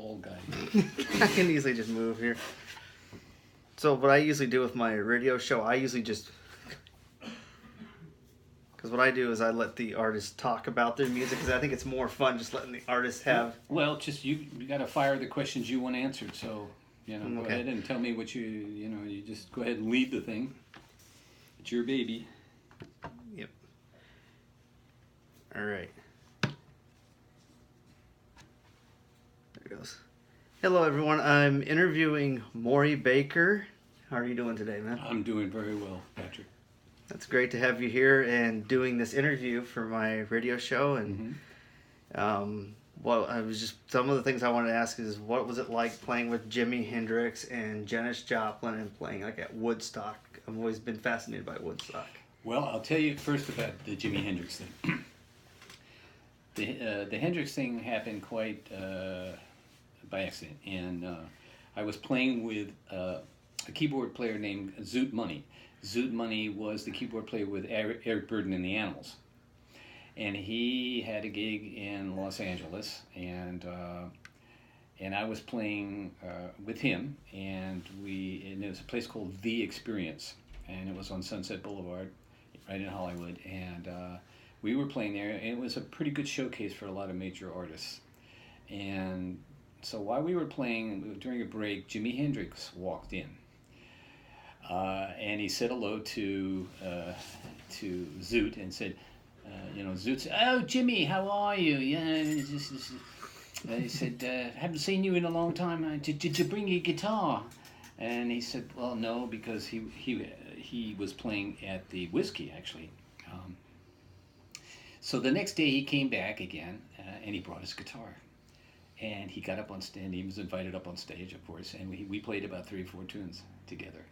old guy. I can easily just move here. So what I usually do with my radio show, I usually just... Because what I do is I let the artists talk about their music, because I think it's more fun just letting the artists have... Well, just you got to fire the questions you want answered, so, go Okay. ahead and tell me what you just go ahead and lead the thing. It's your baby. Yep. All right. There it goes. Hello, everyone. I'm interviewing Maury Baker. How are you doing today, man? I'm doing very well, Patrick. That's great to have you here and doing this interview for my radio show. And well, I was just some of the things I wanted to ask is what was it like playing with Jimi Hendrix and Janis Joplin and playing like at Woodstock? I've always been fascinated by Woodstock. Well, I'll tell you first about the Jimi Hendrix thing. The Hendrix thing happened quite by accident, and I was playing with a keyboard player named Zoot Money. Zoot Money was the keyboard player with Eric Burdon and the Animals, and he had a gig in Los Angeles, and I was playing with him, and it was a place called The Experience, and it was on Sunset Boulevard, right in Hollywood, and we were playing there, and it was a pretty good showcase for a lot of major artists. And so while we were playing, during a break, Jimi Hendrix walked in, and he said hello to Zoot and said, Zoot said, "Oh, Jimmy, how are you? Yeah." He said, "Haven't seen you in a long time. Did you bring your guitar?" And he said, "Well, no, because he was playing at the Whiskey, actually." So the next day he came back again, and he brought his guitar. And he got up on stage, he was invited up on stage, of course, and we played about 3 or 4 tunes together.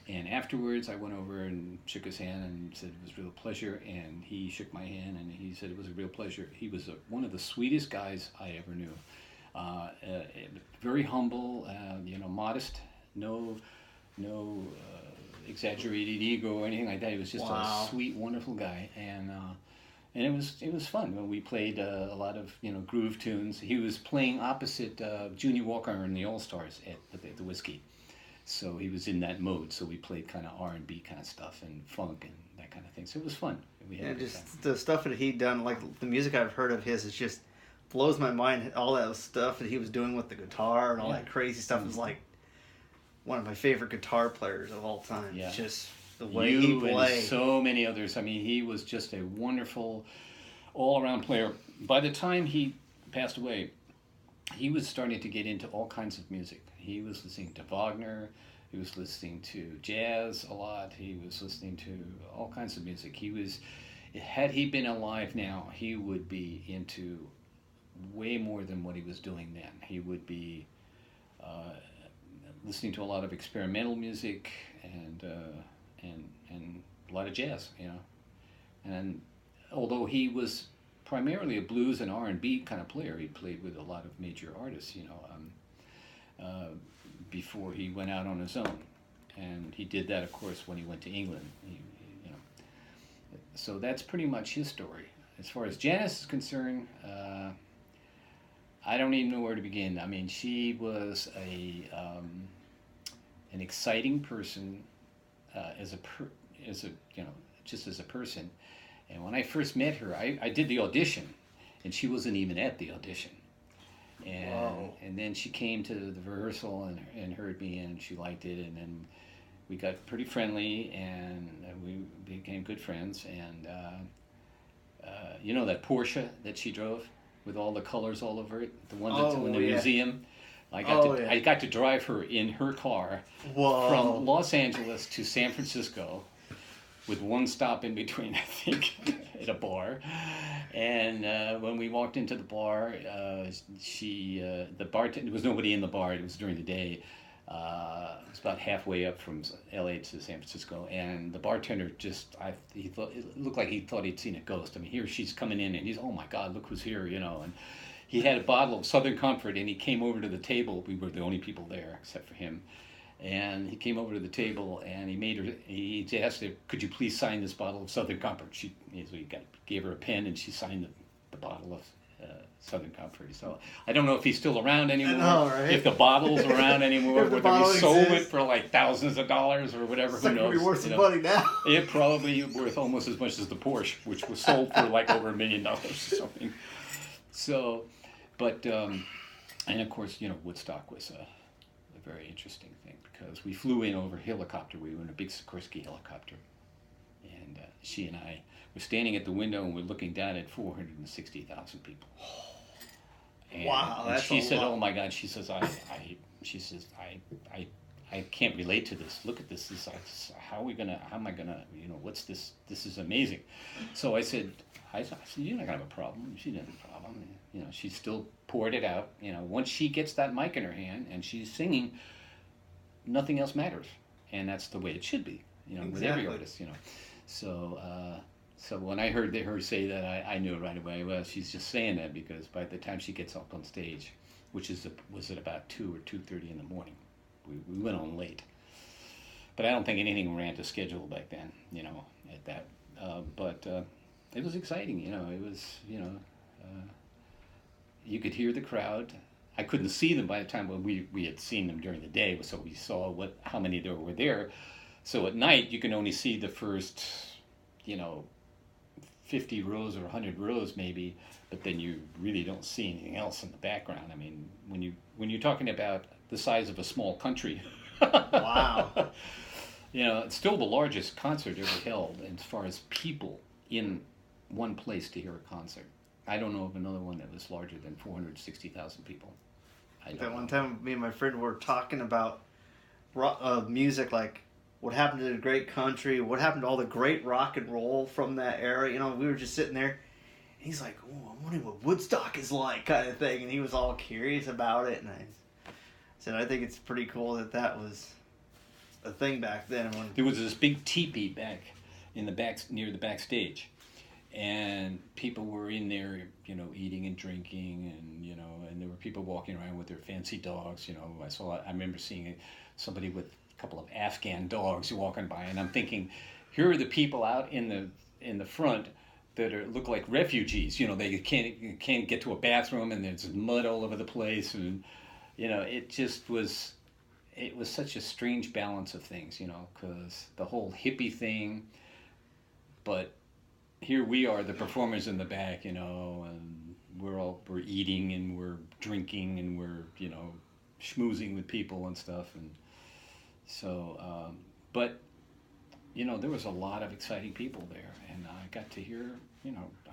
And afterwards I went over and shook his hand and said it was a real pleasure, and he shook my hand and he said it was a real pleasure. He was one of the sweetest guys I ever knew. Very humble, modest, no exaggerated ego or anything like that. He was just a sweet, wonderful guy, and it was fun when we played a lot of groove tunes. He was playing opposite Junior Walker in the All Stars at the Whiskey, so he was in that mode. So we played kind of R&B kind of stuff and funk and that kind of thing. So it was fun. We had just the stuff that he'd done, like the music I've heard of his, is just blows my mind. All that stuff that he was doing with the guitar and all that crazy stuff is like one of my favorite guitar players of all time. Yeah. Just the way he played. And so many others. I mean, he was just a wonderful all-around player. By the time he passed away, he was starting to get into all kinds of music. He was listening to Wagner. He was listening to jazz a lot. He was listening to all kinds of music. Had he been alive now, he would be into way more than what he was doing then. He would be listening to a lot of experimental music and a lot of jazz, And although he was primarily a blues and R&B kind of player, he played with a lot of major artists, before he went out on his own. And he did that, of course, when he went to England. So that's pretty much his story. As far as Janis is concerned, I don't even know where to begin. I mean, she was an exciting person just as a person. And when I first met her, I did the audition, and she wasn't even at the audition. And then she came to the rehearsal and heard me, and she liked it, and then we got pretty friendly, and we became good friends. And that Porsche that she drove with all the colors all over it, the one that's in the museum. I got to drive her in her car from Los Angeles to San Francisco, with one stop in between, I think, at a bar. And when we walked into the bar, the bartender, there was nobody in the bar. It was during the day. It was about halfway up from L.A. to San Francisco, and the bartender it looked like he thought he'd seen a ghost. I mean, here she's coming in, and he's, oh my God, look who's here, And he had a bottle of Southern Comfort, and he came over to the table. We were the only people there except for him. And he came over to the table, and he asked her, could you please sign this bottle of Southern Comfort? Gave her a pen, and she signed the bottle of Southern Comfrey. So I don't know if he's still around anymore. I know, right? If the bottle's around anymore, If the whether bottle we sold exists. it for like thousands of dollars or whatever. It's Who like knows? it'd be worth you some know? money now. It probably worth almost as much as the Porsche, which was sold for like over $1 million or something. So, but and of course, Woodstock was a very interesting thing because we flew in over helicopter. We were in a big Sikorsky helicopter, and she and I were standing at the window and we're looking down at 460,000 people. And, wow, and that's she a said, lot. "Oh my God!" She says, "I can't relate to this. Look at this. How am I gonna? What's this? This is amazing." So I said, "You're not gonna have a problem." She didn't have a problem. She still poured it out. Once she gets that mic in her hand and she's singing, nothing else matters, and that's the way it should be. With every artist. So when I heard her say that, I knew right away. Well, she's just saying that because by the time she gets up on stage, which was at about 2 or 2:30 in the morning, we went on late. But I don't think anything ran to schedule back then. At that. But it was exciting. It was. You could hear the crowd. I couldn't see them by the time we had seen them during the day, so we saw how many there were there. So at night you can only see the first, 50 rows or 100 rows maybe, but then you really don't see anything else in the background. I mean, when you're talking about the size of a small country, wow, it's still the largest concert ever held as far as people in one place to hear a concert. I don't know of another one that was larger than 460,000 people. That one time, me and my friend were talking about music, like what happened to the great country, what happened to all the great rock and roll from that era. We were just sitting there, and he's like, "Oh, I'm wondering what Woodstock is like," kind of thing, and he was all curious about it. And I said, "I think it's pretty cool that was a thing back then." There was this big teepee back in the back near the backstage. And people were in there, eating and drinking, and there were people walking around with their fancy dogs. I remember seeing somebody with a couple of Afghan dogs walking by, and I'm thinking, here are the people out in the front that look like refugees. They can't get to a bathroom, and there's mud all over the place, and it just was. It was such a strange balance of things, because the whole hippie thing, but here we are, the performers in the back, and we're eating and we're drinking and we're schmoozing with people and stuff, and so but there was a lot of exciting people there, and I got to hear I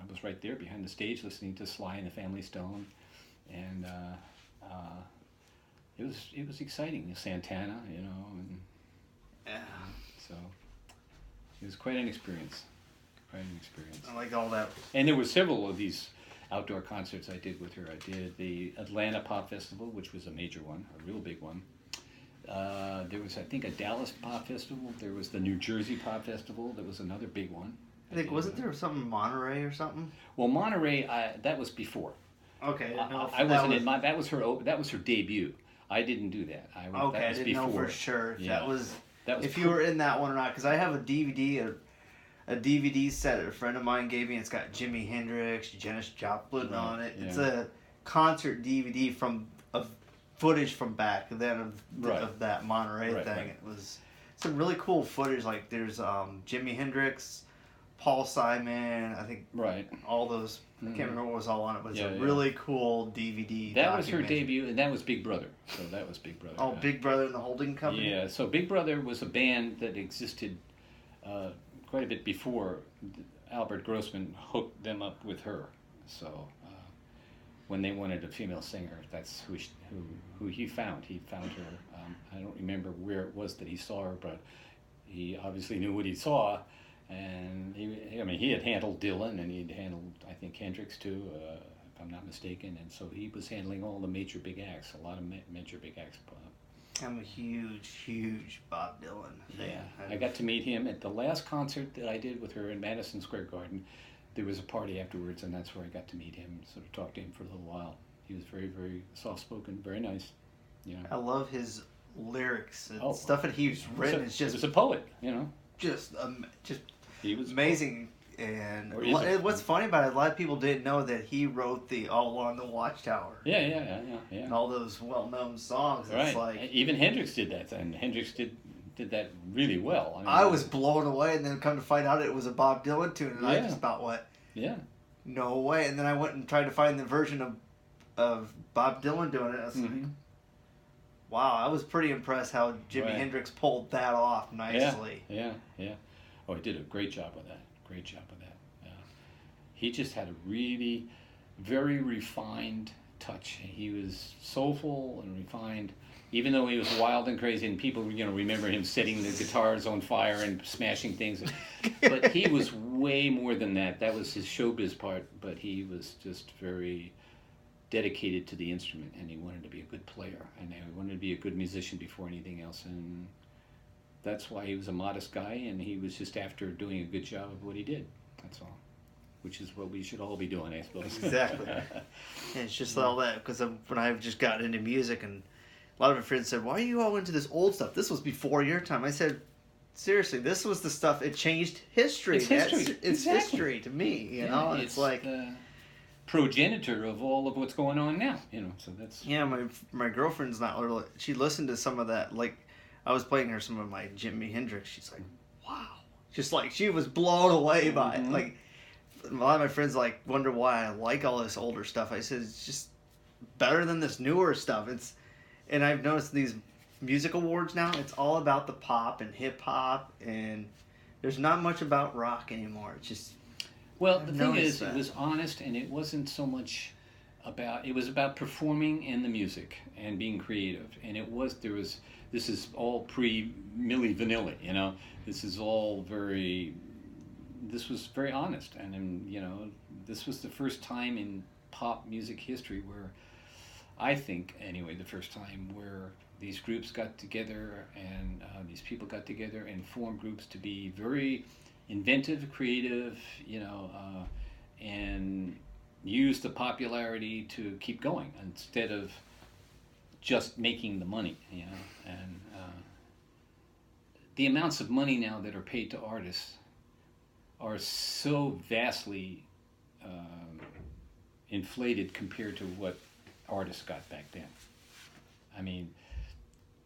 was right there behind the stage listening to Sly and the Family Stone, and it was exciting. Santana, and so it was quite an experience. I like all that. And there were several of these outdoor concerts I did with her. I did the Atlanta Pop Festival, which was a major one, a real big one. There was, I think, a Dallas Pop Festival. There was the New Jersey Pop Festival. That was another big one. I think, wasn't there something in Monterey or something? Well, Monterey, that was before. Okay. I wasn't in my. That was her debut. I didn't do that. I didn't know for sure if that was if you were in that one or not, because I have a DVD. A DVD set a friend of mine gave me. It's got Jimi Hendrix, Janis Joplin on it. Yeah. It's a concert DVD of footage from back then of that Monterey thing. Right. It was some really cool footage. Like there's Jimi Hendrix, Paul Simon, I think all those. I can't remember what was all on it, but it's a really cool DVD. That was her debut, and that was Big Brother. So that was Big Brother. Oh, Big Brother and the Holding Company. Yeah. So Big Brother was a band that existed. Quite a bit before Albert Grossman hooked them up with her. So when they wanted a female singer, that's who he found. He found her. I don't remember where it was that he saw her, but he obviously knew what he saw. And he had handled Dylan, and he'd handled, I think, Hendrix too, if I'm not mistaken. And so he was handling all the major big acts, a lot of major big acts. I'm a huge Bob Dylan fan. Yeah, I got to meet him at the last concert that I did with her in Madison Square Garden. There was a party afterwards, and that's where I got to meet him, sort of talk to him for a little while. He was very, very soft-spoken, very nice. I love his lyrics and stuff that he's written. It's just he was a poet, Just he was amazing. And what's funny about it, a lot of people didn't know that he wrote the All Along the Watchtower. Yeah. And all those well-known songs. Right. It's like, even Hendrix did that, and Hendrix did that really well. I mean, I was blown away, and then come to find out it was a Bob Dylan tune, and I just thought, what? Yeah. No way. And then I went and tried to find the version of Bob Dylan doing it. I was like, wow, I was pretty impressed how Jimi Hendrix pulled that off nicely. Yeah. Oh, he did a great job with that. He just had a really very refined touch. He was soulful and refined, even though he was wild and crazy, and people, remember him setting the guitars on fire and smashing things. But he was way more than that. That was his showbiz part, but he was just very dedicated to the instrument, and he wanted to be a good player, and he wanted to be a good musician before anything else, and that's why he was a modest guy, and he was just after doing a good job of what he did. That's all. Which is what we should all be doing, I suppose. Exactly. And it's just all that, because when I've just gotten into music, and a lot of my friends said, why are you all into this old stuff? This was before your time. I said, seriously, this was the stuff, it changed history. It's history. It's history to me, you know? It's like... progenitor of all of what's going on now, so that's... Yeah, my girlfriend's not really... She listened to some of that, like, I was playing her some of my Jimi Hendrix. She's like, wow. Just like, she was blown away by it. Like, a lot of my friends wonder why I like all this older stuff. I said it's just better than this newer stuff. And I've noticed these music awards now, it's all about the pop and hip hop, and there's not much about rock anymore. It's just... Well, the thing is, it was honest, and it wasn't so much about... It was about performing and the music and being creative. And this is all pre-Milli Vanilli, This is all very... This was very honest, and this was the first time in pop music history where, I think anyway, the first time where these groups got together and these people got together and formed groups to be very inventive, creative, and use the popularity to keep going instead of just making the money, and the amounts of money now that are paid to artists are so vastly inflated compared to what artists got back then. I mean,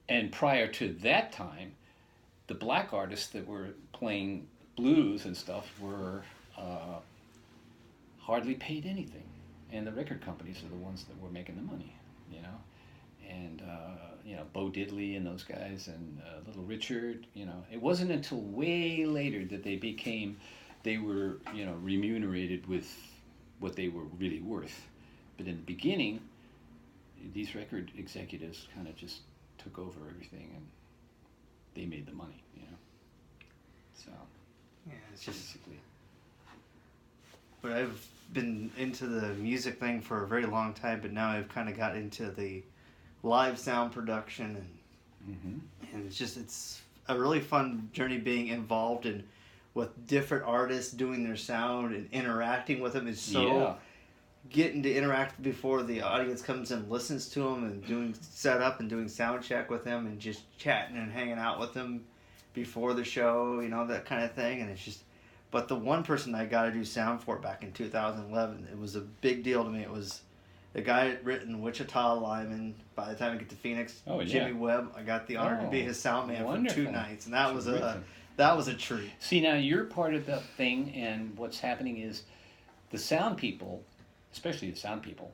and prior to that time, the black artists that were playing blues and stuff were hardly paid anything, and the record companies are the ones that were making the money, and Bo Diddley and those guys, and Little Richard. It wasn't until way later that they were remunerated with what they were really worth. But in the beginning, these record executives kind of just took over everything, and they made the money, So, yeah, it's just... basically. But I've been into the music thing for a very long time, but now I've kind of got into the live sound production, and it's a really fun journey being involved in with different artists doing their sound and interacting with them. Is so getting to interact before the audience comes and listens to them, and doing setup and doing sound check with them, and just chatting and hanging out with them before the show, that kind of thing. And it's just, but the one person I got to do sound for back in 2011, it was a big deal to me. It was the guy had written Wichita Lineman. By the time I get to Phoenix, Jimmy Webb, I got the honor to be his sound man for 2 nights, and that was a treat. See, now you're part of the thing, and what's happening is the sound people, especially the sound people,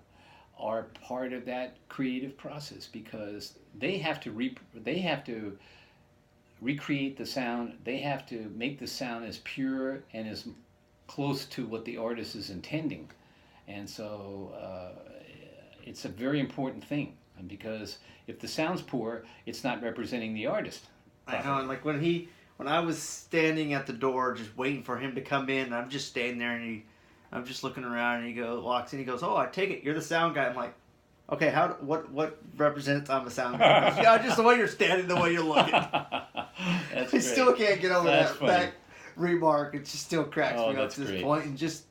are part of that creative process, because they have to recreate the sound. They have to make the sound as pure and as close to what the artist is intending, and so it's a very important thing, because if the sound's poor, it's not representing the artist properly. I know, and like when I was standing at the door just waiting for him to come in, and I'm just standing there, and I'm just looking around, and he walks in, he goes, "Oh, I take it you're the sound guy." I'm like, "Okay, what represents I'm a sound guy?" Goes, "Yeah, just the way you're standing, the way you're looking." That's I still can't get over that remark. It just still cracks me up to this point, and just.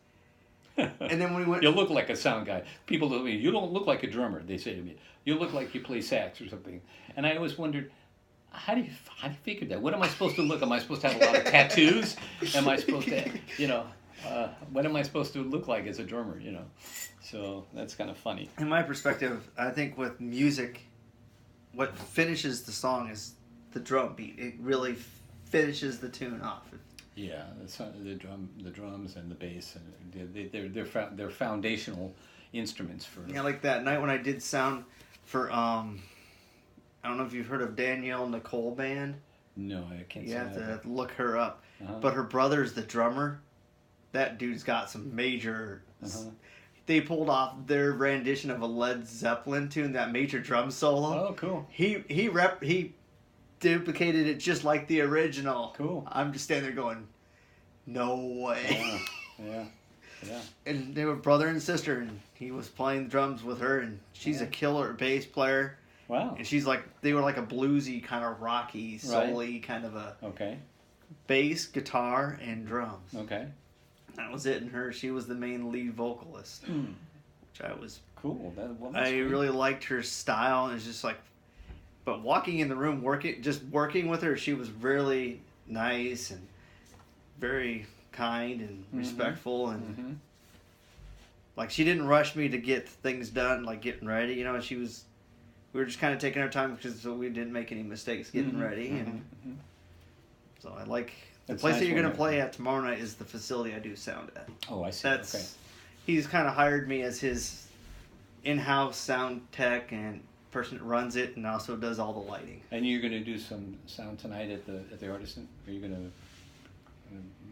And then when we went, you look like a sound guy. People tell me, you don't look like a drummer. They say to me, you look like you play sax or something. And I always wondered, how do you figure that? What am I supposed to look? Am I supposed to have a lot of tattoos? Am I supposed to, what am I supposed to look like as a drummer, you know? So that's kind of funny. In my perspective, I think with music, what finishes the song is the drum beat. It really finishes the tune off. Yeah, the drums and the bass, and they're foundational instruments for. Yeah, like that night when I did sound for I don't know if you've heard of Danielle Nicole Band. No, I can't. You say have that, to look her up. Uh-huh. But her brother's the drummer. That dude's got some major. Uh-huh. They pulled off their rendition of a Led Zeppelin tune, that major drum solo. Oh, cool. He duplicated it just like the original. Cool. I'm just standing there going, no way. Yeah. And they were brother and sister, and he was playing the drums with her, and she's a killer bass player. Wow. And they were like a bluesy kind of rocky, soul-y kind of a bass, guitar, and drums. Okay. That was it. And she was the main lead vocalist, which I was cool. I really liked her style. It's just like, but walking in the room, working with her, she was really nice and very kind and respectful, and like she didn't rush me to get things done, like getting ready. You know, we were just kind of taking our time because we didn't make any mistakes getting ready, and so I like. The place that you're going to play at tomorrow night is the facility I do sound at. Oh, I see. Okay. He's kind of hired me as his in-house sound tech and person that runs it, and also does all the lighting. And you're going to do some sound tonight at the Artisan? Are you going to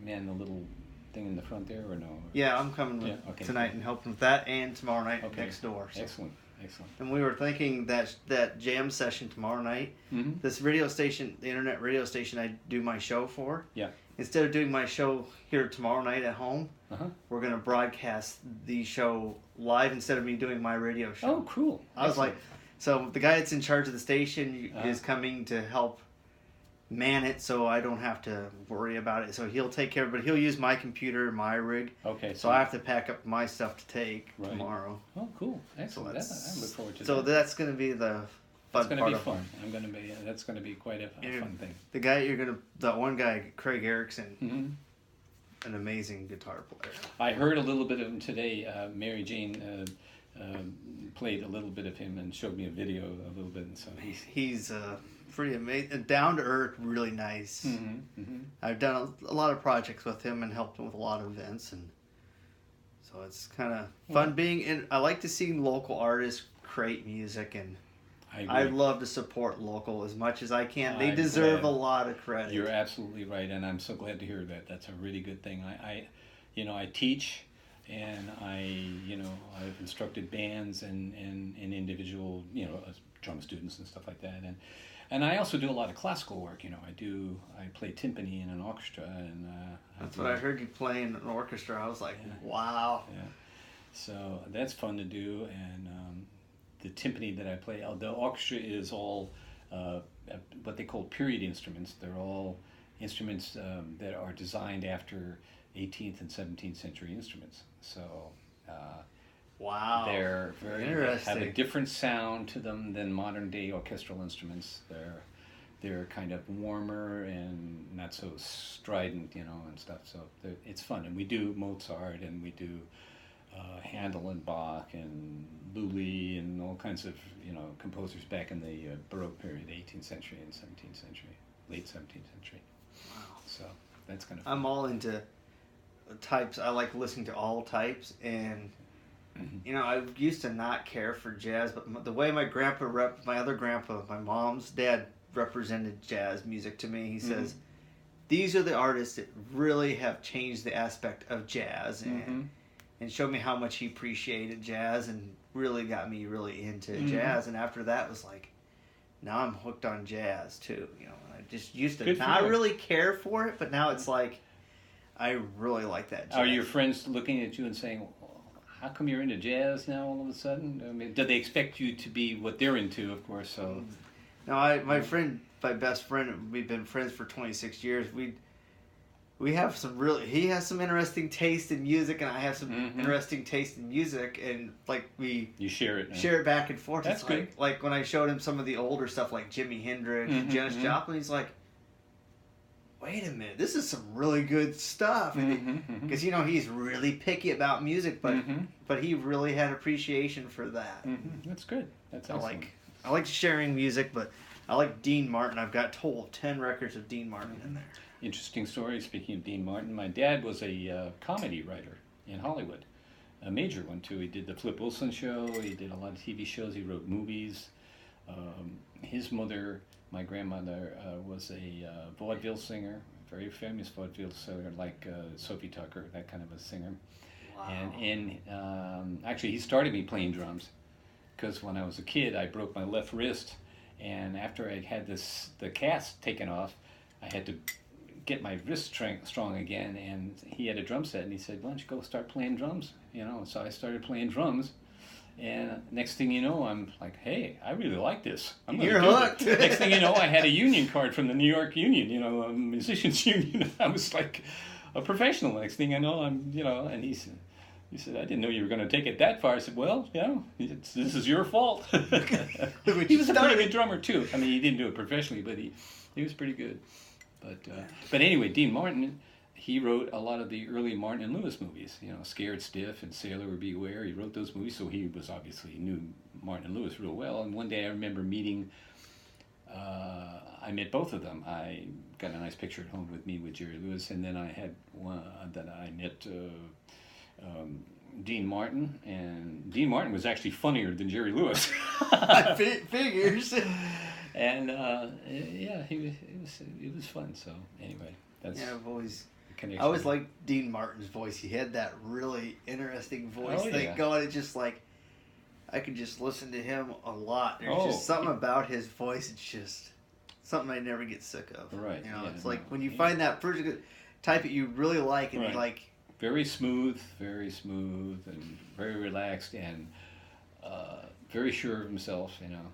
man the little thing in the front there, or no? Yeah, I'm coming tonight and helping with that, and tomorrow night next door. So. Excellent. And we were thinking that jam session tomorrow night, this radio station, the internet radio station I do my show for, instead of doing my show here tomorrow night at home, we're going to broadcast the show live instead of me doing my radio show. Oh, cool. I was like, so the guy that's in charge of the station is coming to help man it, so I don't have to worry about it. So he'll take care of it, but he'll use my computer, my rig. Okay. So I have to pack up my stuff to take tomorrow. Oh, cool. Excellent. I look forward to that. So that's going to be the fun part. That's going to be fun. That's going to be quite a fun thing. The guy that one guy, Craig Erickson, an amazing guitar player. I heard a little bit of him today. Mary Jane played a little bit of him and showed me a video a little bit. And so he's pretty amazing, down to earth, really nice. I've done a lot of projects with him and helped him with a lot of events, and so it's kind of fun being in. I like to see local artists create music, and I love to support local as much as I can. They deserve a lot of credit. You're absolutely right, and I'm so glad to hear that. That's a really good thing. I teach, and I've instructed bands and individual, drum students and stuff like that, and I also do a lot of classical work. I play timpani in an orchestra, and that's what I heard you play in an orchestra. I was like, wow. Yeah. So that's fun to do, and the timpani that I play, the orchestra is all what they call period instruments. They're all instruments that are designed after 18th and 17th century instruments. So. Wow. They're they have a different sound to them than modern day orchestral instruments. They're kind of warmer and not so strident, and stuff. So it's fun. And we do Mozart, and we do Handel and Bach and Lully and all kinds of composers back in the Baroque period, 18th century and 17th century, late 17th century. Wow. So that's kind of fun. I'm all into types. I like listening to all types, and I used to not care for jazz, but the way my other grandpa, my mom's dad, represented jazz music to me, he says, these are the artists that really have changed the aspect of jazz, and showed me how much he appreciated jazz, and really got me really into jazz. And after that was like, now I'm hooked on jazz too. I just used to not really care for it, but now it's like, I really like that jazz. Are your friends looking at you and saying, how come you're into jazz now all of a sudden? I mean, do they expect you to be what they're into, of course? So, no, my best friend, we've been friends for 26 years. We have he has some interesting taste in music, and I have some interesting taste in music, and you share it. Share it back and forth. That's good. Like when I showed him some of the older stuff, like Jimi Hendrix, Janis Joplin, he's like, wait a minute, this is some really good stuff. Because, you know, he's really picky about music, but he really had appreciation for that. That's good. That's awesome. I like sharing music, but I like Dean Martin. I've got total 10 records of Dean Martin in there. Interesting story. Speaking of Dean Martin, my dad was a comedy writer in Hollywood, a major one too. He did the Flip Wilson show. He did a lot of TV shows. He wrote movies. His mother, my grandmother, was a vaudeville singer, a very famous vaudeville singer, like Sophie Tucker, that kind of a singer. Wow. And actually, he started me playing drums, because when I was a kid, I broke my left wrist, and after I had the cast taken off, I had to get my wrist strong again, and he had a drum set, and he said, why don't you go start playing drums, you know? So I started playing drums, and next thing you know, I'm like, hey, I really like this. You're hooked. Next thing you know, I had a union card from the New York Union, you know, a musicians union. I was like a professional. Next thing I know, I'm, you know, and he said, I didn't know you were going to take it that far. I said, well, you know, this is your fault. He was a pretty good drummer, too. I mean, he didn't do it professionally, but he was pretty good. But anyway, Dean Martin, he wrote a lot of the early Martin and Lewis movies, you know, Scared Stiff and Sailor Beware. He wrote those movies, so he was obviously knew Martin and Lewis real well. And one day I remember meeting, I met both of them. I got a nice picture at home with me with Jerry Lewis, and then I had one that I met Dean Martin, and Dean Martin was actually funnier than Jerry Lewis. Figures. And yeah, it was fun. So anyway, that's I always liked Dean Martin's voice. He had that really interesting voice thing going. It's just like I could just listen to him a lot. There's just something about his voice. It's just something I never get sick of. Right. You know, it's like when you find that person type that you really like, and you like. Very smooth, and very relaxed, and very sure of himself. You know.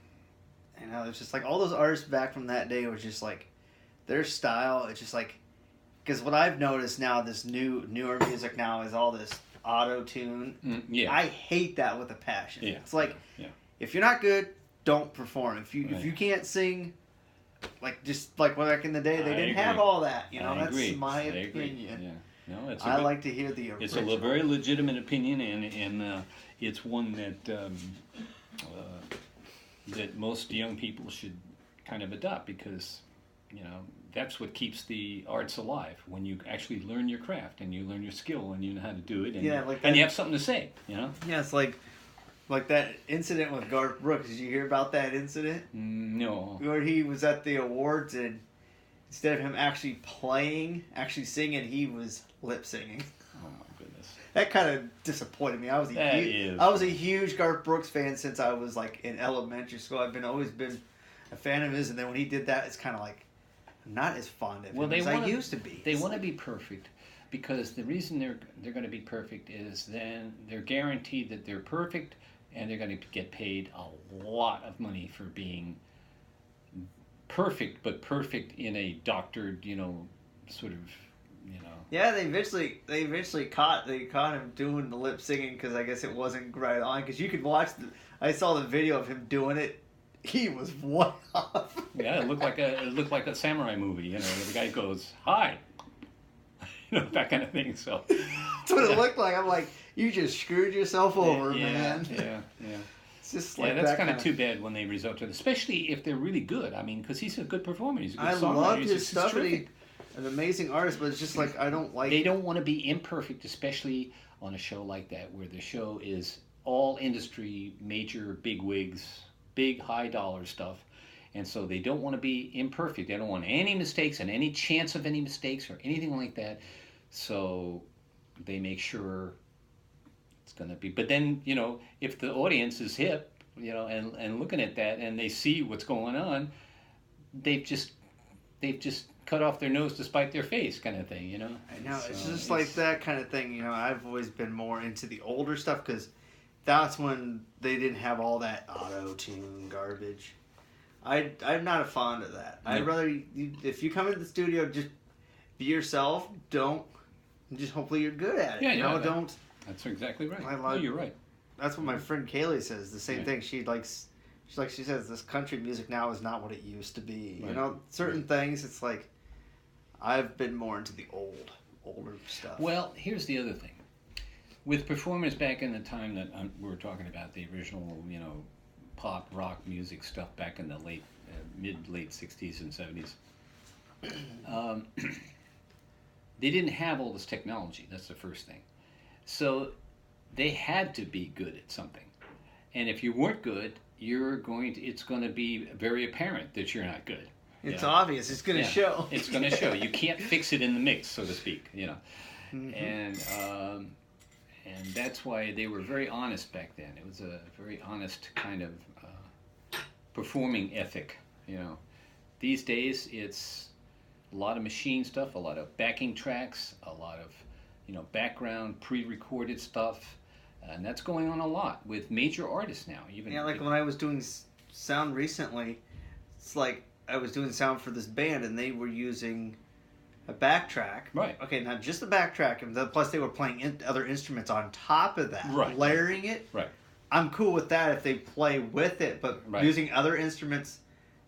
You know, it's just like all those artists back from that day was just like their style. It's just like, because what I've noticed now, this newer music now is all this auto tune. I hate that with a passion. Yeah. It's like if you're not good, don't perform. If you can't sing, like just like back in the day, they didn't have all that. You know, that's my opinion. Yeah. No, I like to hear the original. It's a very legitimate opinion, and it's one that most young people should kind of adopt, because, you know, that's what keeps the arts alive, when you actually learn your craft and you learn your skill and you know how to do it, and, and you have something to say, you know? Yeah, it's like that incident with Garth Brooks. Did you hear about that incident? No. Where he was at the awards, and instead of him actually singing, he was lip singing. Oh my goodness. That kind of disappointed me. I was a huge Garth Brooks fan since I was like in elementary school. I've always been a fan of his, and then when he did that, it's kind of like I'm not as fond of him as I used to be. They want to be perfect, because the reason they're going to be perfect is then they're guaranteed that they're perfect, and they're going to get paid a lot of money for being perfect, but perfect in a doctored, you know, sort of. You know. Yeah, they eventually caught him doing the lip singing, because I guess it wasn't right on. Because you could watch I saw the video of him doing it. He was one off. Yeah, it looked like a samurai movie. You know, the guy goes, "Hi," you know, that kind of thing. So that's what it looked like. I'm like, you just screwed yourself over, man. Yeah. It's just like that's kind of too bad when they result to it, especially if they're really good. I mean, because he's a good performer. He's a good songwriter. I loved his stuff. An amazing artist, but it's just like I don't like. They don't want to be imperfect, especially on a show like that, where the show is all industry, major bigwigs, big high dollar stuff, and so they don't want to be imperfect. They don't want any mistakes and any chance of any mistakes or anything like that. So they make sure it's going to be. But then, you know, if the audience is hip, you know, and looking at that, and they see what's going on, they've just cut off their nose to spite their face, kind of thing, you know. I know, it's just like that kind of thing. You know, I've always been more into the older stuff, because that's when they didn't have all that auto-tune garbage. I'm not a fond of that. I'd rather if you come into the studio, just be yourself. Hopefully you're good at it. Yeah, you know, don't. That's exactly right. You're right. That's what my friend Kaylee says. The same thing. She says, this country music now is not what it used to be. Right. You know, certain things, it's like, I've been more into the older stuff. Well, here's the other thing. With performers back in the time that we were talking about, the original, pop, rock music stuff back in the mid-late 60s and 70s, they didn't have all this technology. That's the first thing. So they had to be good at something. And if you weren't good, it's going to be very apparent that you're not good. It's obvious. It's going to show. It's going to show. You can't fix it in the mix, so to speak. Mm-hmm. And that's why they were very honest back then. It was a very honest kind of performing ethic. These days it's a lot of machine stuff, a lot of backing tracks, a lot of background pre-recorded stuff, and that's going on a lot with major artists now. Even when I was doing sound recently, it's like I was doing sound for this band and they were using a backtrack. Right. Okay, not just the backtrack, and plus they were playing other instruments on top of that, right, layering it. Right. I'm cool with that if they play with it, but using other instruments,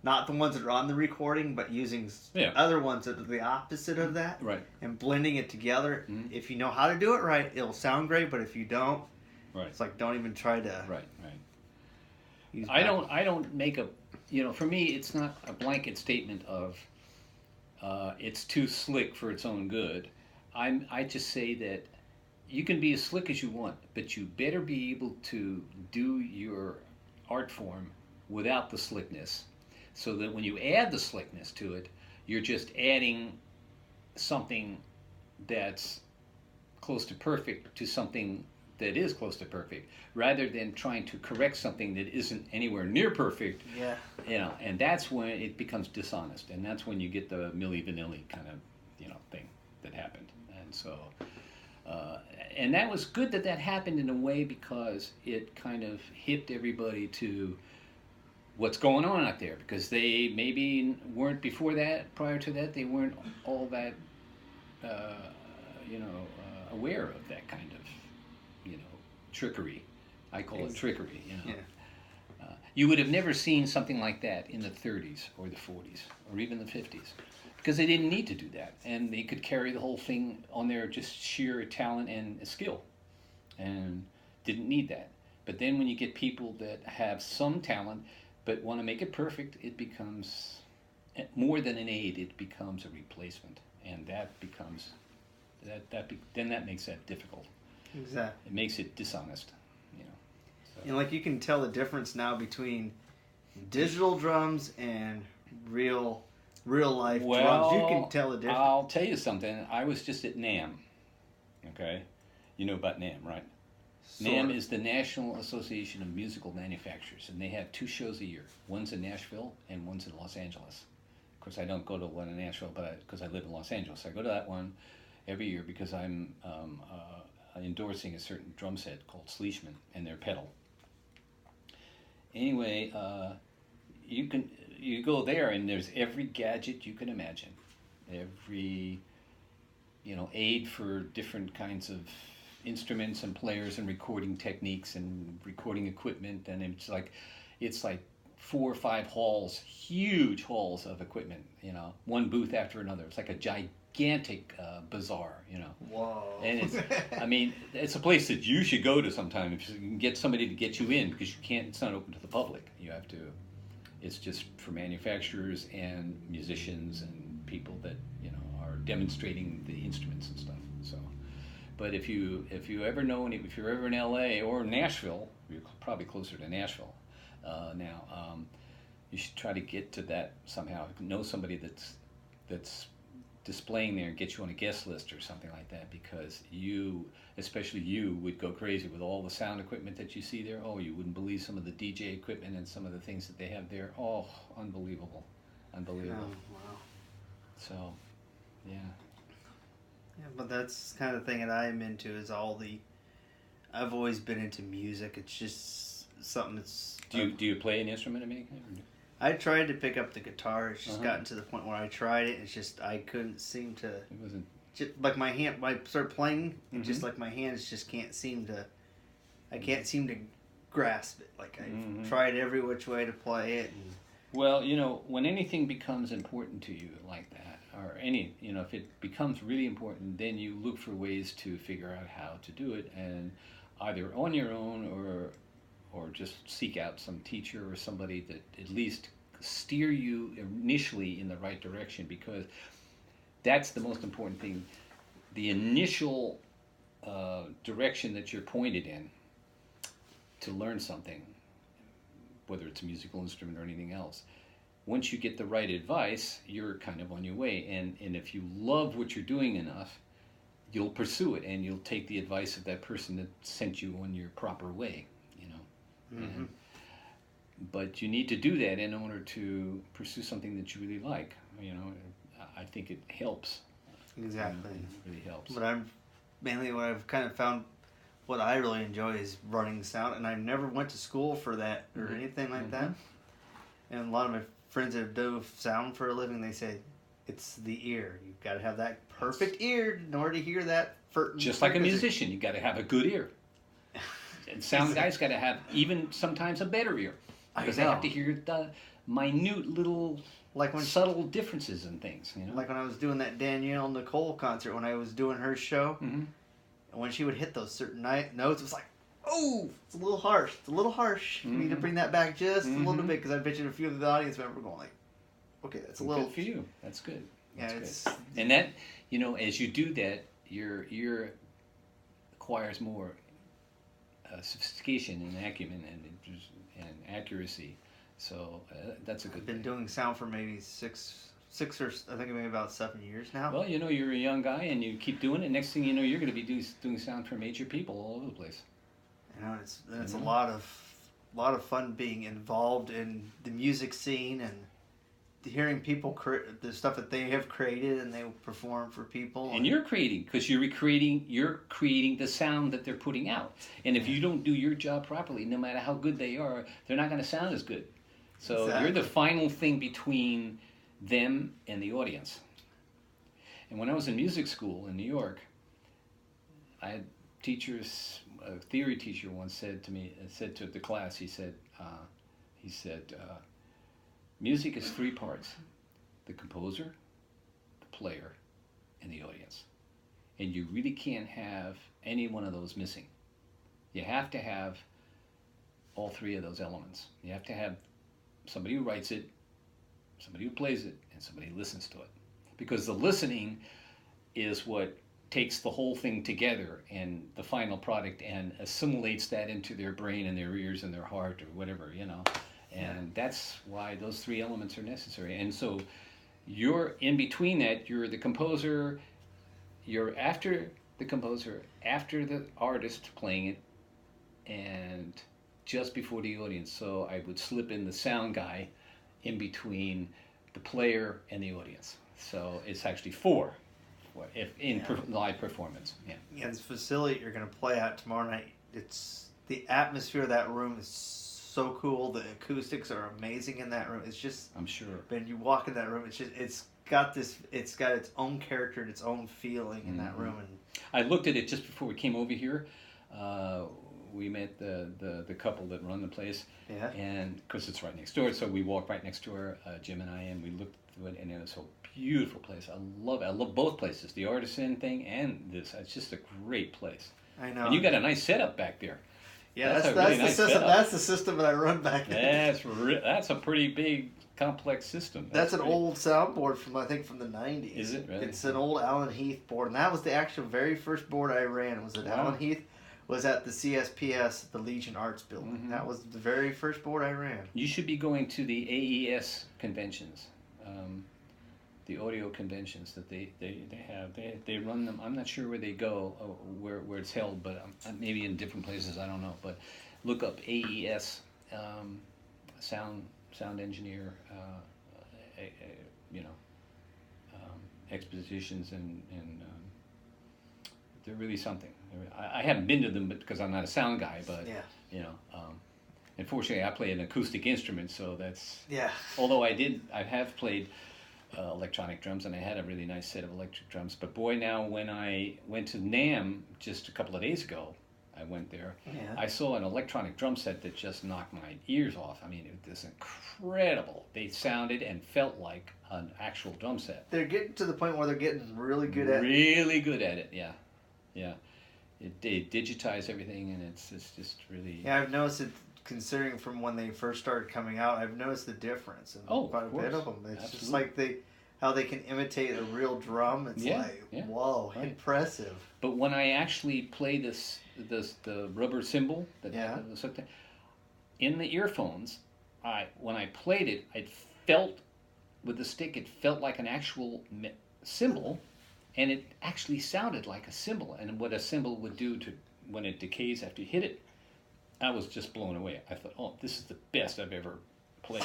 not the ones that are on the recording, but using other ones that are the opposite of that, right, and blending it together. Mm-hmm. If you know how to do it right, it'll sound great. But if you don't, it's like don't even try to. Right. I don't make a. For me, it's not a blanket statement of. It's too slick for its own good. I just say that you can be as slick as you want, but you better be able to do your art form without the slickness. So that when you add the slickness to it, you're just adding something that's close to perfect to something that is close to perfect, rather than trying to correct something that isn't anywhere near perfect. Yeah. And that's when it becomes dishonest, and that's when you get the Milli Vanilli kind of, thing that happened. And so, and that was good that happened in a way, because it kind of hipped everybody to what's going on out there, because they maybe weren't prior to that, they weren't all that, aware of that kind of, trickery. I call it trickery, Yeah. You would have never seen something like that in the 30s or the 40s or even the 50s, because they didn't need to do that, and they could carry the whole thing on their just sheer talent and skill, and didn't need that. But then when you get people that have some talent but want to make it perfect, it becomes more than an aid. It becomes a replacement, and that becomes then that makes that difficult. Exactly. It makes it dishonest. So. You can tell the difference now between digital drums and real life drums. You can tell the difference. I'll tell you something. I was just at NAMM. Okay, you know about NAMM, right? NAMM is the National Association of Musical Manufacturers, and they have 2 shows a year. One's in Nashville and one's in Los Angeles. Of course, I don't go to one in Nashville, because I live in Los Angeles. I go to that one every year because I'm endorsing a certain drum set called Sleishman and their pedal. Anyway, you go there and there's every gadget you can imagine, every aid for different kinds of instruments and players and recording techniques and recording equipment, and it's like 4 or 5 halls, huge halls of equipment, one booth after another. It's like a gigantic bazaar, Whoa. And it's a place that you should go to sometime if you can get somebody to get you in, because it's not open to the public. It's just for manufacturers and musicians and people that, are demonstrating the instruments and stuff. So, but if you ever in LA or Nashville, you're probably closer to Nashville now, you should try to get to that somehow. Know somebody that's displaying there and get you on a guest list or something like that, because especially you would go crazy with all the sound equipment that you see there. Oh, you wouldn't believe some of the DJ equipment and some of the things that they have there. Oh, unbelievable. Oh, wow. So, yeah. Yeah, but that's kind of the thing that I'm into, is I've always been into music. It's just something that's... Do you play an instrument of any kind? I tried to pick up the guitar. It's just gotten to the point where I tried it. It's just I couldn't seem to. It wasn't. Just like my hand, when I start playing, and just like my hands just can't seem to. I can't seem to grasp it. Like I've tried every which way to play it. Well, when anything becomes important to you like that, or any, if it becomes really important, then you look for ways to figure out how to do it, and either on your own or just seek out some teacher or somebody that at least steer you initially in the right direction, because that's the most important thing. The initial direction that you're pointed in to learn something, whether it's a musical instrument or anything else, once you get the right advice, you're kind of on your way. And if you love what you're doing enough, you'll pursue it, and you'll take the advice of that person that sent you on your proper way, Mm-hmm. But you need to do that in order to pursue something that you really like. I think it helps. Exactly. It really helps. But what I've kind of found, what I really enjoy is running sound, and I never went to school for that or anything like that. And a lot of my friends that do sound for a living, they say it's the ear. You've got to have that perfect ear in order to hear that. Just like a musician, you got to have a good ear. And sound guys got to have even sometimes a better ear, because they have to hear the minute little subtle differences in things. Like when I was doing that Danielle Nicole concert, when I was doing her show, and when she would hit those certain notes, it was like, oh, it's a little harsh. It's a little harsh. You need to bring that back just a little bit, because I bet you a few of the audience members were going like, okay, that's a little... Good for you. That's good. That's good. And that, as you do that, your ear acquires more sophistication and acumen and accuracy. So that's a good thing. I've been doing sound for maybe six or I think maybe about 7 years now. Well, you're a young guy, and you keep doing it. Next thing you know, you're going to be doing sound for major people all over the place. It's a lot of fun being involved in the music scene and hearing people the stuff that they have created, and they perform for people. And you're creating, because you're creating the sound that they're putting out. And if you don't do your job properly, no matter how good they are, they're not going to sound as good. So You're the final thing between them and the audience. And when I was in music school in New York, I had teachers. A theory teacher once said to the class, he said, music is 3 parts: the composer, the player, and the audience. And you really can't have any one of those missing. You have to have all 3 of those elements. You have to have somebody who writes it, somebody who plays it, and somebody who listens to it. Because the listening is what takes the whole thing together and the final product and assimilates that into their brain and their ears and their heart or whatever, And that's why those 3 elements are necessary. And so you're in between that. You're the composer. You're after the composer, after the artist playing it, and just before the audience. So I would slip in the sound guy in between the player and the audience. So it's actually 4 if in live performance. Yeah, this facility you're going to play at tomorrow night, it's the atmosphere of that room is so cool. The acoustics are amazing in that room. It's just, I'm sure, when you walk in that room, it's got its own character and its own feeling in that room. And I looked at it just before we came over here. We met the couple that run the place, and because it's right next door, so we walked right next door, Jim and I, and we looked through it, and it was a beautiful place. I love it. I love both places, the Artisan thing and this. It's just a great place. I know. And you got a nice setup back there. Yeah, that's the system. That's the system that I run back there. That's a pretty big, complex system. That's an old soundboard from the 90s. Is it really? It's an old Alan Heath board, and that was the actual very first board I ran. It was at Alan Heath. Was at the CSPS, the Legion Arts Building. That was the very first board I ran. You should be going to the AES conventions, the audio conventions that they have. They run them. I'm not sure where they go, where it's held, but maybe in different places. I don't know. But look up AES, sound engineer, expositions, and they're really something. I haven't been to them because I'm not a sound guy, but unfortunately I play an acoustic instrument, so that's Although I have played electronic drums, and I had a really nice set of electric drums. But boy, now when I went to NAMM just a couple of days ago, I went there. Yeah. I saw an electronic drum set that just knocked my ears off. I mean, it was incredible. They sounded and felt like an actual drum set. They're getting to the point where they're getting really good at it. Really good at it, yeah. Yeah. They digitize everything, and it's just really... Yeah, I've noticed it, considering from when they first started coming out, I've noticed the difference in quite a bit of them. It's just like how they can imitate a real drum. It's whoa, right. Impressive. But when I actually play the rubber cymbal, in the earphones, when I played it, it felt, with the stick, it felt like an actual cymbal, and it actually sounded like a cymbal, and what a cymbal would do to when it decays after you hit it. I was just blown away. I thought, oh, this is the best I've ever played.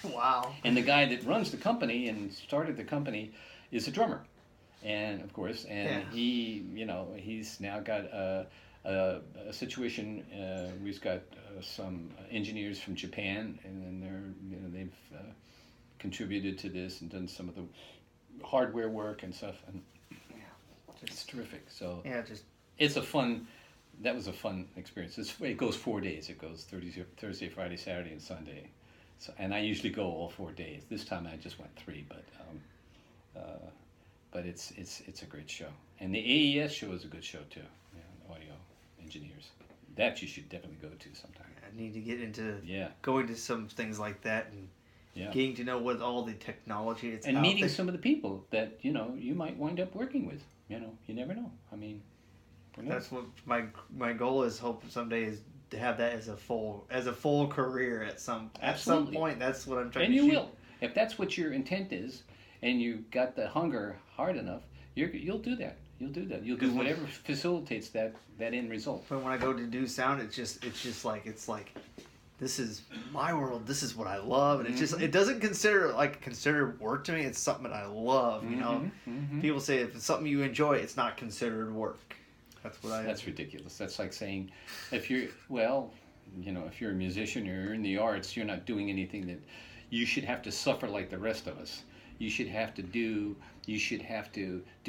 Wow. And the guy that runs the company and started the company is a drummer. And of course, he, he's now got a situation where he's got some engineers from Japan, and then they've contributed to this and done some of the hardware work and stuff, and it's terrific. So that was a fun experience. It goes 4 days. It goes Thursday, Friday, Saturday, and Sunday. So, and I usually go all 4 days. This time I just went 3, but it's a great show. And the AES show is a good show too. The audio engineers. That you should definitely go to sometime. I need to get into going to some things like that and getting to know what all the technology is. And meeting some of the people that you might wind up working with. You never know. I mean, that's what my goal is. Hope someday is to have that as a full career at some point. That's what I'm trying to shoot. And you will, if that's what your intent is, and you got the hunger hard enough, you'll do that. You'll do that. You'll do whatever facilitates that end result. But when I go to do sound, it's like this is my world. This is what I love, and it doesn't consider work to me. It's something that I love. People say if it's something you enjoy, it's not considered work. That's ridiculous. That's like saying, if you're a musician or you're in the arts, you're not doing anything that you should have to suffer like the rest of us. You should have to do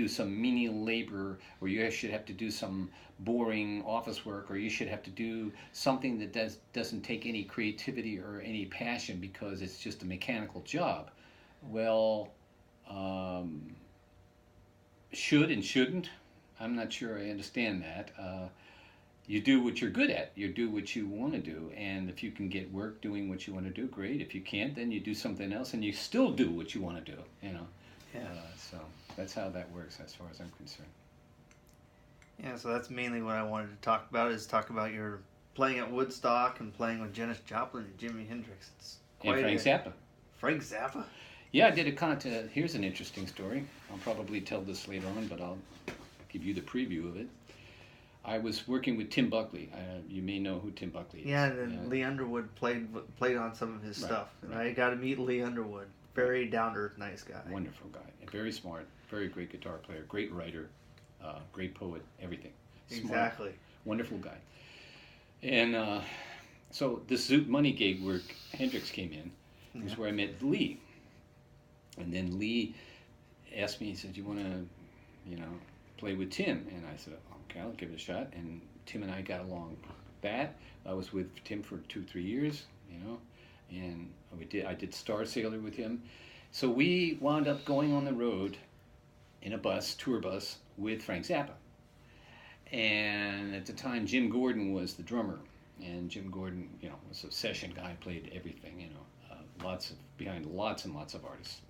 some menial labor, or you should have to do some boring office work, or you should have to do something that doesn't take any creativity or any passion because it's just a mechanical job. Well, should and shouldn't. I'm not sure I understand that. You do what you're good at. You do what you want to do. And if you can get work doing what you want to do, great. If you can't, then you do something else and you still do what you want to do, So that's how that works as far as I'm concerned. Yeah, so that's mainly what I wanted to talk about your playing at Woodstock and playing with Janis Joplin and Jimi Hendrix. And Frank Zappa. Frank Zappa? Yeah, I did a contest. Here's an interesting story. I'll probably tell this later on, but I'll give you the preview of it. I was working with Tim Buckley. You may know who Tim Buckley is. Yeah, and Lee Underwood played on some of his stuff. And I got to meet Lee Underwood. Very down-to-earth, nice guy. Wonderful guy. Very smart. Very great guitar player. Great writer. Great poet. Everything. Smart, exactly. Wonderful guy. And so this Zoot Money gig where Hendrix came in is where I met Lee. And then Lee asked me, he said, "You want to, play with Tim?" And I said, "Okay, I'll give it a shot." And Tim and I got along bad. I was with Tim for 2-3 years, and I did Star Sailor with him. So we wound up going on the road in a tour bus with Frank Zappa. And at the time, Jim Gordon was the drummer. And Jim Gordon, was a session guy, played everything, behind lots and lots of artists.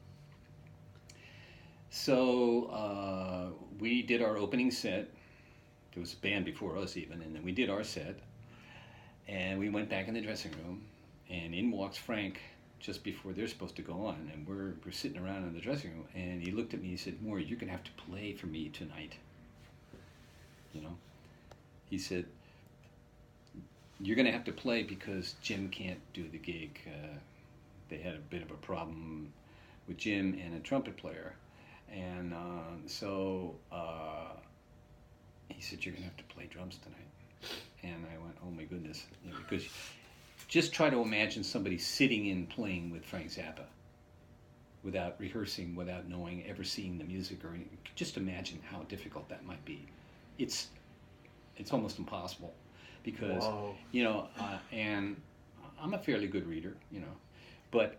So we did our opening set. There was a band before us even, and then we did our set. And we went back in the dressing room, and in walks Frank just before they're supposed to go on. And we're sitting around in the dressing room, and he looked at me and he said, "Maury, you're going to have to play for me tonight." He said, "You're going to have to play because Jim can't do the gig." They had a bit of a problem with Jim and a trumpet player. And so he said, "You're going to have to play drums tonight." And I went, "Oh my goodness." Because just try to imagine somebody sitting in playing with Frank Zappa without rehearsing, without knowing, ever seeing the music or anything. Just imagine how difficult that might be. It's almost impossible. because, and I'm a fairly good reader, but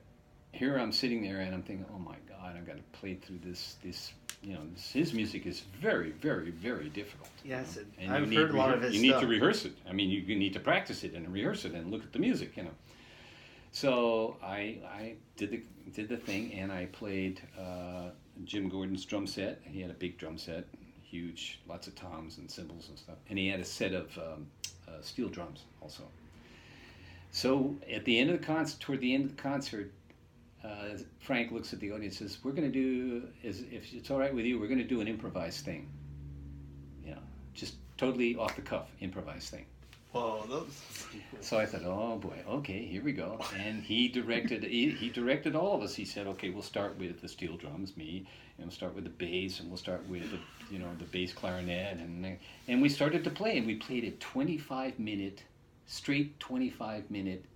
here I'm sitting there and I'm thinking, oh my God, I've got to play through this, his music is very, very, very difficult. Yes, and I've heard a lot of his stuff. You need to rehearse it. I mean, you need to practice it and rehearse it and look at the music, So I did the thing, and I played Jim Gordon's drum set. He had a big drum set, huge, lots of toms and cymbals and stuff, and he had a set of steel drums also. So at the end of the toward the end of the concert, Frank looks at the audience and says, "We're going to do, if it's all right with you, we're going to do an improvised thing. Just totally off the cuff, improvised thing." Whoa, So I thought, oh boy, okay, here we go. And he directed all of us. He said, okay, we'll start with the steel drums, me, and we'll start with the bass, and we'll start with the bass clarinet, and we started to play, and we played a 25-minute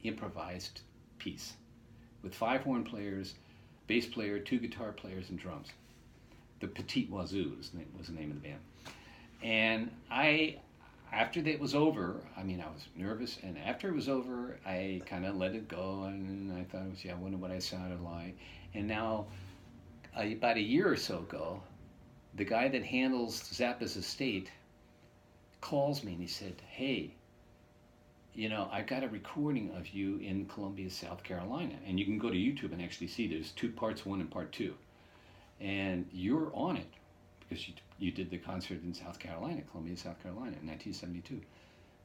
improvised piece with 5 horn players, bass player, 2 guitar players, and drums. The Petit Wazoo was the name of the band. And after that was over, I was nervous, and after it was over, I kind of let it go, and I thought, I wonder what I sounded like. And now, about a year or so ago, the guy that handles Zappa's estate calls me, and he said, hey, I got a recording of you in Columbia, South Carolina, and you can go to YouTube and actually see there's 2 parts 1 and part 2, and you're on it because you did the concert in South Carolina, Columbia, South Carolina, in 1972.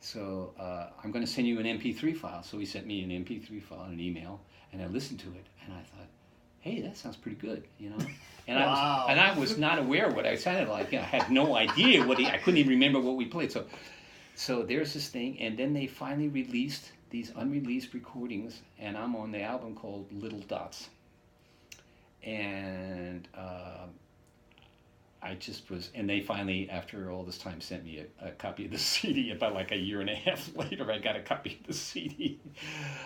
So I'm going to send you an MP3 file. So he sent me an MP3 file and an email, and I listened to it, and I thought, hey, that sounds pretty good, And wow. I was not aware what I sounded like. I had no idea I couldn't even remember what we played. So there's this thing, and then they finally released these unreleased recordings, and I'm on the album called Little Dots. And and they finally, after all this time, sent me a copy of the CD. About like a year and a half later, I got a copy of the CD,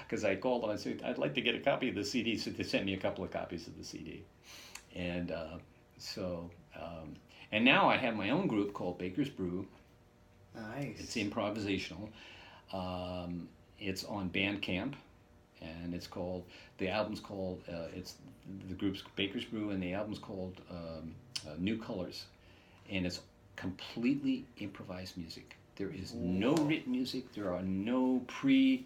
because I called and I said, I'd like to get a copy of the CD, so they sent me a couple of copies of the CD. And and now I have my own group called Baker's Brew. Nice. It's improvisational. It's on Bandcamp, and the album's called, it's the group's Baker's Brew, and the album's called New Colors, and it's completely improvised music. There is no written music. There are no we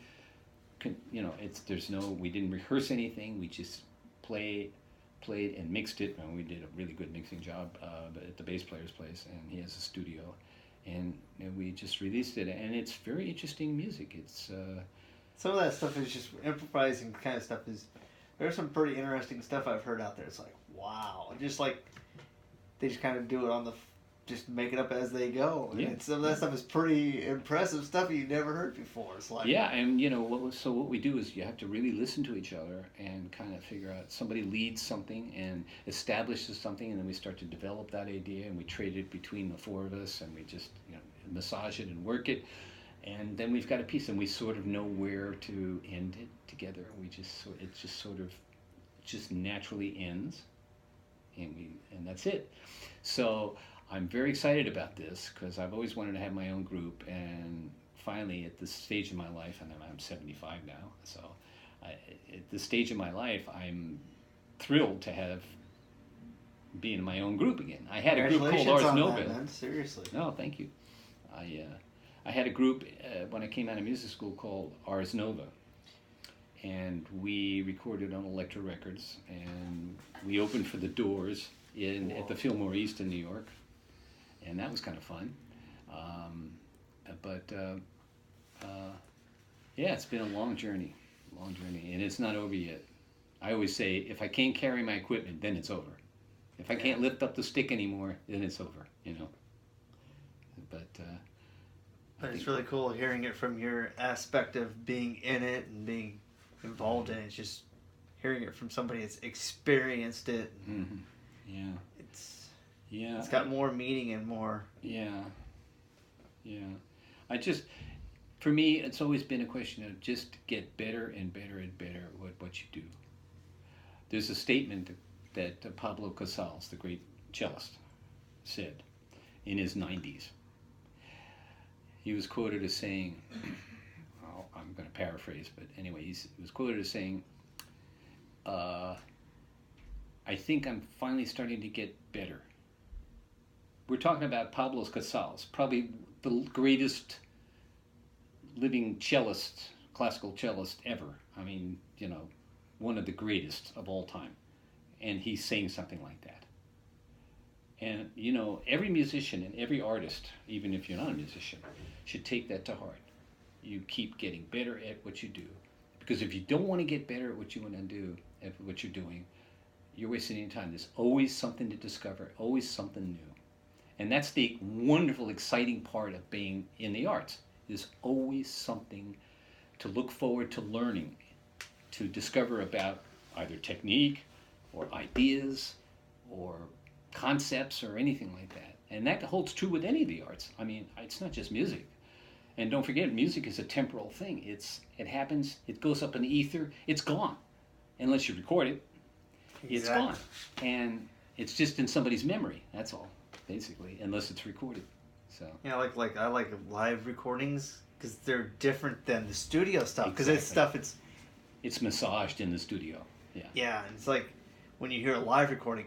didn't rehearse anything. We just played and mixed it, and we did a really good mixing job at the bass player's place, and he has a studio, and we just released it, and it's very interesting music. It's some of that stuff is just improvising kind of stuff. There's some pretty interesting stuff I've heard out there. It's like, wow, just like they just kind of do it just make it up as they go. And some of that stuff is pretty impressive stuff you never heard before. It's like, and what we do is you have to really listen to each other and kind of figure out, somebody leads something and establishes something, and then we start to develop that idea, and we trade it between the 4 of us, and we just massage it and work it, and then we've got a piece, and we sort of know where to end it together. It just naturally ends, and that's it. So I'm very excited about this, because I've always wanted to have my own group, and finally at this stage in my life, and I'm 75 now, so at this stage in my life, I'm thrilled to be in my own group again. I had a group called Ars Nova. Man. Seriously. No, thank you. I had a group when I came out of music school called Ars Nova, and we recorded on Elektra Records, and we opened for the Doors at the Fillmore East in New York, and that was kind of fun. It's been a long journey, and it's not over yet. I always say, if I can't carry my equipment, then it's over. If I can't lift up the stick anymore, then it's over, But it's really cool hearing it from your aspect of being in it and being involved in it. It's just hearing it from somebody that's experienced it. Mm-hmm. It's got more meaning and more. For me, it's always been a question of just get better and better and better at what you do. There's a statement that Pablo Casals, the great cellist, said in his 90s. he was quoted as saying, I'm going to paraphrase, but anyway, he was quoted as saying, I think I'm finally starting to get better. We're talking about Pablo Casals, probably the greatest living cellist, classical cellist ever. I mean, one of the greatest of all time. And he's saying something like that. And, every musician and every artist, even if you're not a musician, should take that to heart. You keep getting better at what you do. Because if you don't want to get better at what you want to do, at what you're doing, you're wasting your time. There's always something to discover, always something new. And that's the wonderful, exciting part of being in the arts. There's always something to look forward to learning, to discover about either technique or ideas or concepts or anything like that. And that holds true with any of the arts. I mean, it's not just music. And don't forget, music is a temporal thing. It happens, it goes up in the ether, it's gone. Unless you record it, it's gone. And it's just in somebody's memory, that's all, basically, unless it's recorded. So yeah, like I like live recordings because they're different than the studio stuff. Because it's massaged in the studio. Yeah. Yeah, and it's like when you hear a live recording,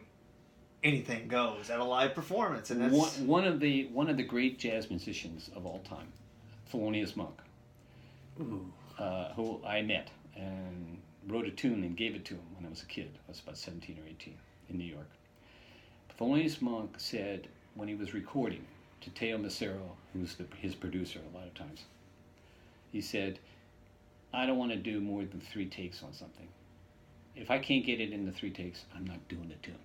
anything goes at a live performance, and that's one of the great jazz musicians of all time, Thelonious Monk, who I met and wrote a tune and gave it to him when I was a kid. I was about 17 or 18 in New York. Thelonious Monk said when he was recording to Teo Macero, who's his producer a lot of times, he said, I don't want to do more than 3 takes on something. If I can't get it in the 3 takes, I'm not doing the tune.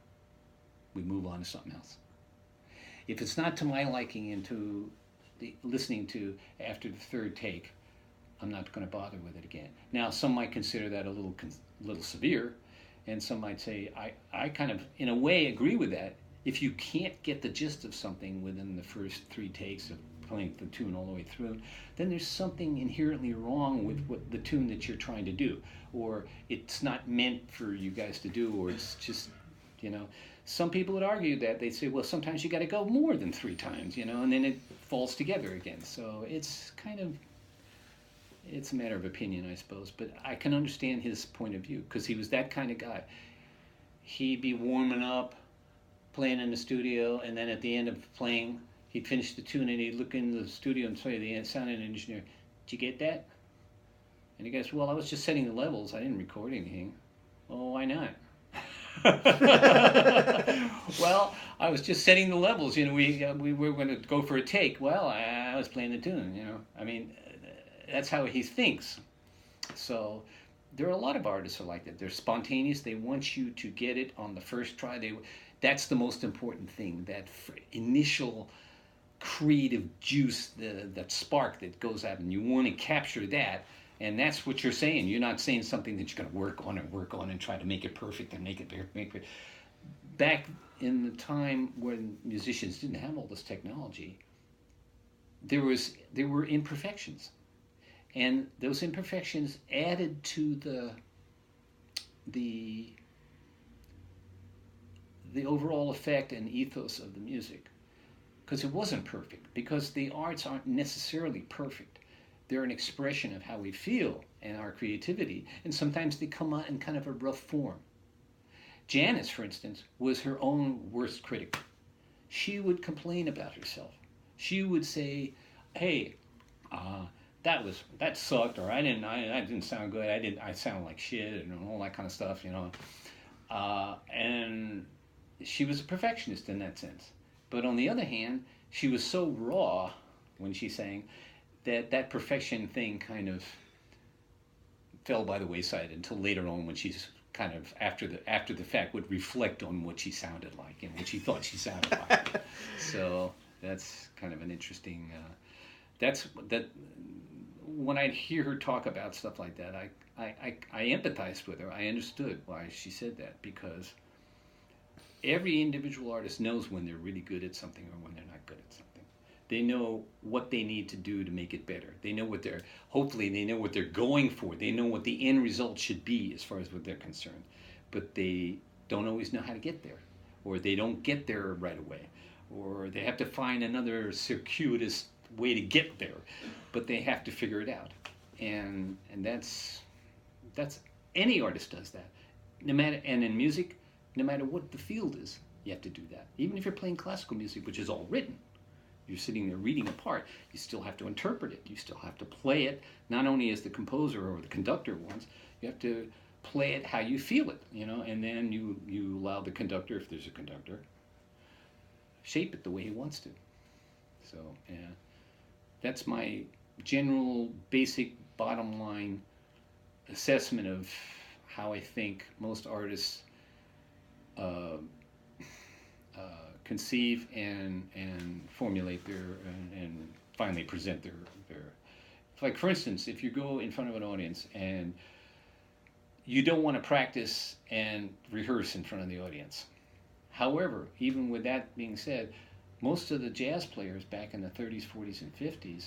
We move on to something else. If it's not to my liking and to listening to after the 3rd take, I'm not going to bother with it again. Now, some might consider that a little severe, and some might say, I kind of, in a way, agree with that. If you can't get the gist of something within the first 3 takes of playing the tune all the way through, then there's something inherently wrong with the tune that you're trying to do, or it's not meant for you guys to do, or it's just, some people would argue that. They'd say, well, sometimes you got to go more than 3 times, and then it falls together again. So it's a matter of opinion, I suppose, but I can understand his point of view, because he was that kind of guy. He'd be warming up, playing in the studio, and then at the end of playing, he'd finish the tune, and he'd look in the studio and say to the sound engineer, did you get that? And he goes, well, I was just setting the levels. I didn't record anything. Oh, why not? Well, I was just setting the levels. We were going to go for a take. Well, I was playing the tune, I mean, that's how he thinks. So there are a lot of artists who are like that. They're spontaneous. They want you to get it on the first try. That's the most important thing, that initial creative juice, that spark that goes out, and you want to capture that. And that's what you're saying. You're not saying something that you're going to work on and try to make it perfect and make it. Back in the time when musicians didn't have all this technology, there were imperfections, and those imperfections added to the overall effect and ethos of the music, because it wasn't perfect. Because the arts aren't necessarily perfect. They're an expression of how we feel and our creativity, and sometimes they come out in kind of a rough form. Janis, for instance, was her own worst critic. She would complain about herself. She would say, "Hey, that sucked," or I didn't sound good. I sound like shit," and all that kind of stuff, And she was a perfectionist in that sense. But on the other hand, she was so raw when she sang that perfection thing kind of fell by the wayside until later on, when she's kind of after the fact would reflect on what she sounded like and what she thought she sounded like. So that's kind of an interesting. When I hear her talk about stuff like that, I empathized with her. I understood why she said that, because every individual artist knows when they're really good at something or when they're not good at something. They know what they need to do to make it better. They know hopefully they know what they're going for. They know what the end result should be as far as what they're concerned. But they don't always know how to get there, or they don't get there right away, or they have to find another circuitous way to get there, but they have to figure it out, and that's any artist does that. No matter, and in music, no matter what the field is, you have to do that. Even if you're playing classical music, which is all written, you're sitting there reading a part, you still have to interpret it. You still have to play it, not only as the composer or the conductor wants, you have to play it how you feel it, and then you allow the conductor, if there's a conductor, shape it the way he wants to. So, yeah, that's my general, basic, bottom line assessment of how I think most artists conceive and formulate their and finally present their. Like, for instance, if you go in front of an audience and you don't want to practice and rehearse in front of the audience. However, even with that being said, most of the jazz players back in the 30s, 40s, and 50s,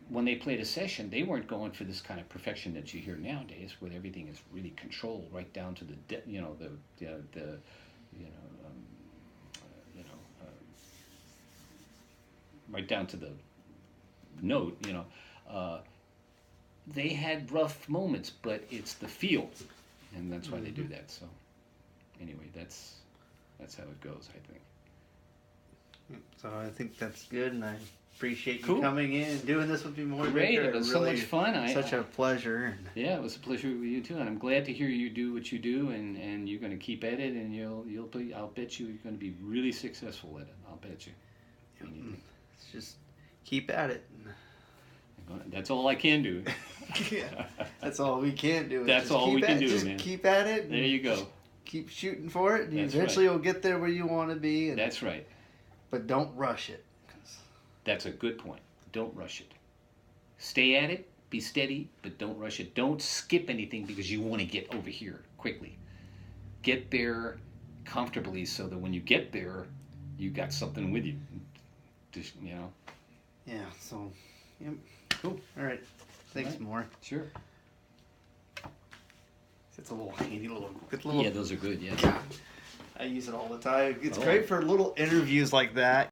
when they played a session, they weren't going for this kind of perfection that you hear nowadays, where everything is really controlled right down to right down to the note. They had rough moments, but it's the feel, and that's why they do that. So, anyway, that's how it goes, I think. So I think that's good, and I appreciate you coming in and doing this with me more. Great, it was really so much fun. Such a pleasure. Yeah, it was a pleasure with you too, and I'm glad to hear you do what you do, and you're going to keep at it, and I'll bet you're going to be really successful at it. I'll bet you. It's just keep at it. That's all I can do. Yeah, that's all we can do. That's all we can do, just man. Keep at it. There you go. Keep shooting for it, and That's eventually right. you'll get there where you want to be. That's right. But don't rush it. That's a good point. Don't rush it. Stay at it, be steady, but don't rush it. Don't skip anything because you want to get over here quickly. Get there comfortably so that when you get there, you got something with you. Just, Yeah, so, yep. Cool. All right. Thanks, Maury. Sure. It's a little handy little. Yeah, those are good, yeah. I use it all the time. It's great for little interviews like that.